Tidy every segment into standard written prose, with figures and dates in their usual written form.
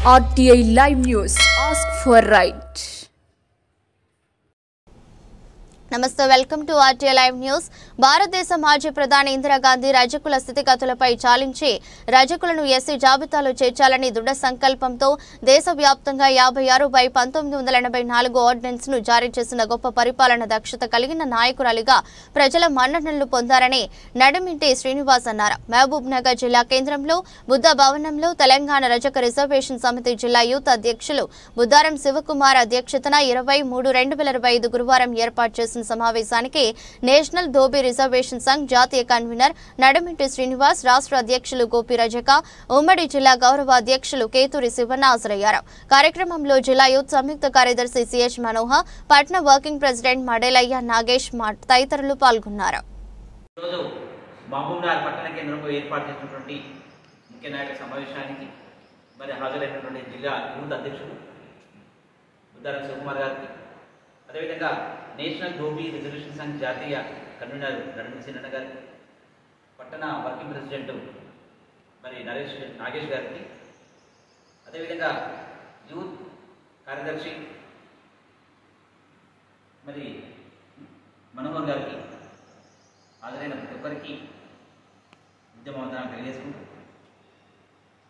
RTI Live News. Ask for right. నమస్తే welcome to RTI live news. భారతదేశ మాజీ ప్రధాని ఇందిరాగాంధీ రజకుల స్థితిగతులపై చాలించి రజకులను ఎస్సీ జాబితాలో చేర్చాలని దృఢ సంకల్పంతో దేశవ్యాప్తంగా 56/1984 ఆర్డినెన్స్ ను జారీ చేసిన గొప్ప పరిపాలన దక్షత కలిగిన నాయకురాలిగా ప్రజల మన్ననలు పొందారని నడిమింటి శ్రీనివాస్ అన్నారు. మహబూబ్ నగర్ జిల్లా కేంద్రంలో బుద్ధ భవనంలో తెలంగాణ రజక రిజర్వేషన్ సమితి జిల్లా యూత్ అధ్యక్షులు బుద్దారం శివకుమార్ అధ్యక్షతన 23/2025 గురువారం ఏర్పాటు చేసిన సమావేశానికి నేషనల్ ధోబీ రిజర్వేషన్ సంఘ్ జాతీయ కన్వీనర్ నడిమింటి శ్రీనివాస్, రాష్ట్ర అధ్యక్షులు గోపి రజక, ఉమ్మడి జిల్లా గౌరవ అధ్యక్షులు కేతూరి శివన్న హాజరయ్యారు. కార్యక్రమంలో జిల్లా యూత్ సంయుక్త కార్యదర్శి సిహెచ్ మనోహర్, పట్న వర్కింగ్ ప్రెసిడెంట్ మడేలయ్య నాగేష్ తదితరులు పాల్గొన్నారు. అదేవిధంగా నేషనల్ ధోబీ రిజర్వేషన్ సంఘ్ జాతీయ కన్వీనర్ నడిమింటి శ్రీనన్న గారికి, పట్టణ వర్కింగ్ ప్రెసిడెంట్ నాగేష్ గారికి, అదేవిధంగా యూత్ కార్యదర్శి మనోహర్ గారికి, హాజరైన ప్రతి ఒక్కరికి ఉద్యమవందనాలు తెలియజేసుకుంటూ,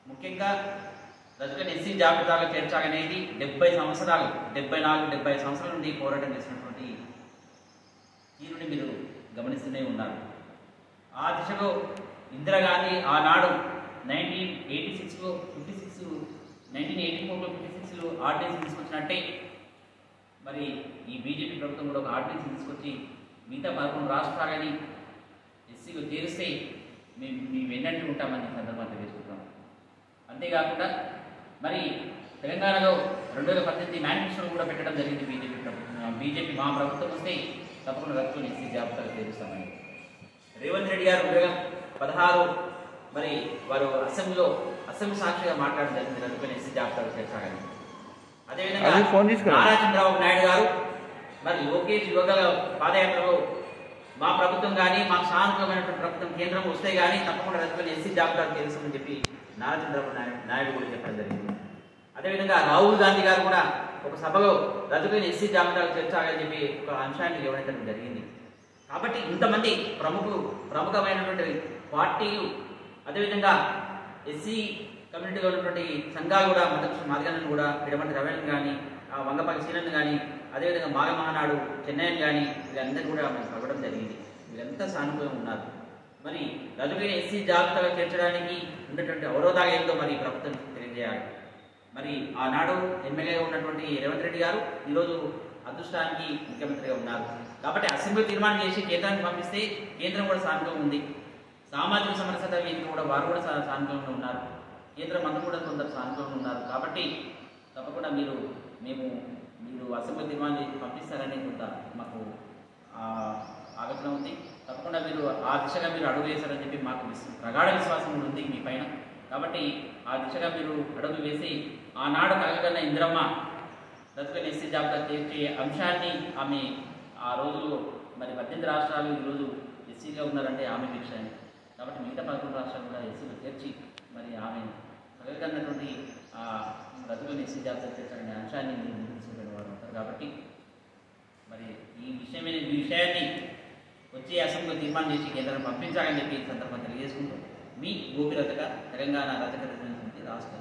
ముఖ్యంగా రజకులను ఎస్సీ జాబితాలో చేర్చాలనేది 74 సంవత్సరాల నుండి పోరాటం చేసినటువంటి తీరుని మీరు గమనిస్తూనే ఉన్నారు. ఆ దిశలో ఇందిరాగాంధీ ఆనాడు 1984లో 56లో ఆర్డినెన్స్ తీసుకొచ్చినట్టే మరి ఈ బీజేపీ ప్రభుత్వం కూడా ఒక ఆర్డినెన్స్ తీసుకొచ్చి మిగతా 11 రాష్ట్రాలని ఎస్సీలో చేరిస్తే మేము వెన్నట్టు ఉంటామని సందర్భంగా తెలుసుకుంటాం. అంతేకాకుండా మరి తెలంగాణలో 2018 మేనిఫెస్టోలో కూడా పెట్టడం జరిగింది బీజేపీ మా ప్రభుత్వం వస్తే తప్పకుండా రజకులను ఎస్సీ జాబితాలో చేరుస్తామని. రేవంత్ రెడ్డి గారు 2016 మరి వారు అసెంబ్లీ సాక్షిగా మాట్లాడడం జరిగింది రజకులను ఎస్సీ జాబితాలో చేర్చాలని. అదేవిధంగా నారా చంద్రబాబు నాయుడు గారు మరి లోకేష్ యువగల పాదయాత్రలో మా ప్రభుత్వం కానీ మాకు సానుకూలమైనటువంటి ప్రభుత్వం కేంద్రం వస్తే కానీ తప్పకుండా రజకులను ఎస్సీ జాబితాలో చేరుస్తామని చెప్పి నారా చంద్రబాబు నాయుడు కూడా చెప్పడం జరిగింది. అదేవిధంగా రాహుల్ గాంధీ గారు కూడా ఒక సభలో రజకులను ఎస్సీ జాబితాలో చేర్చాలని చెప్పి ఒక అంశాన్ని ఇవ్వడం జరిగింది. కాబట్టి ఇంతమంది ప్రముఖమైనటువంటి పార్టీలు, అదేవిధంగా ఎస్సీ కమ్యూనిటీలో ఉన్నటువంటి సంఘాలు కూడా మాదిగలను కూడా పిడమటి రవీణ్ కానీ, వంగపల్లి శ్రీనన్ కానీ, అదేవిధంగా మాగ మహానాడు చెన్నైని కానీ వీళ్ళందరూ కూడా మనకు అవ్వడం జరిగింది. వీళ్ళంతా సానుకూలంగా ఉన్నారు. మరి రజకులను ఎస్సీ జాబితాలో చేర్చడానికి ఉన్నటువంటి అవరోధాలు ఏంటో మరి ప్రభుత్వం తెలియజేయాలి. మరి ఆనాడు ఎమ్మెల్యేగా ఉన్నటువంటి రేవంత్ రెడ్డి గారు ఈరోజు అదృష్టానికి ముఖ్యమంత్రిగా ఉన్నారు. కాబట్టి అసెంబ్లీ తీర్మానం చేసి కేంద్రానికి పంపిస్తే కేంద్రం కూడా సానుకూలంగా ఉంది. సామాజిక సమరసత వేదిక కూడా వారు కూడా సానుకూలంగా ఉన్నారు. కేంద్ర మంత్రులు కూడా కొందరు సానుకూలంగా ఉన్నారు. కాబట్టి తప్పకుండా మీరు అసెంబ్లీ తీర్మానం చేసి పంపిస్తారని కొంత మాకు ఆలోచన ఉంది. తప్పకుండా మీరు ఆ దిశగా మీరు అడుగు వేశారని చెప్పి మాకు ప్రగాఢ విశ్వాసం ఉంది మీ పైన. కాబట్టి ఆ దిశగా మీరు అడుగు వేసి ఆనాడు కలగన్న ఇందిరమ్మ రజకులను ఎస్సీ జాబితా చేర్చే అంశాన్ని ఆమె ఆ రోజుల్లో మరి 18 రాష్ట్రాలు ఈరోజు ఎస్సీగా ఉన్నారంటే ఆమె విషయాన్ని. కాబట్టి మిగతా 11 రాష్ట్రాలు కూడా ఎస్సీలో చేర్చి మరి ఆమె కలగన్నటువంటి రజకులను ఎస్సీ జాబితా చేర్చాలనే అంశాన్ని తీసుకునే వారు ఉంటారు. కాబట్టి మరి ఈ విషయాన్ని వచ్చే అసెంబ్లీలో తీర్మానం చేసి కేంద్రాన్ని పంపించాలని చెప్పి సందర్భంగా తెలియజేసుకుంటూ మీ గోపి రజక, తెలంగాణ రజక రిజర్వేషన్ సమితి రాష్ట్ర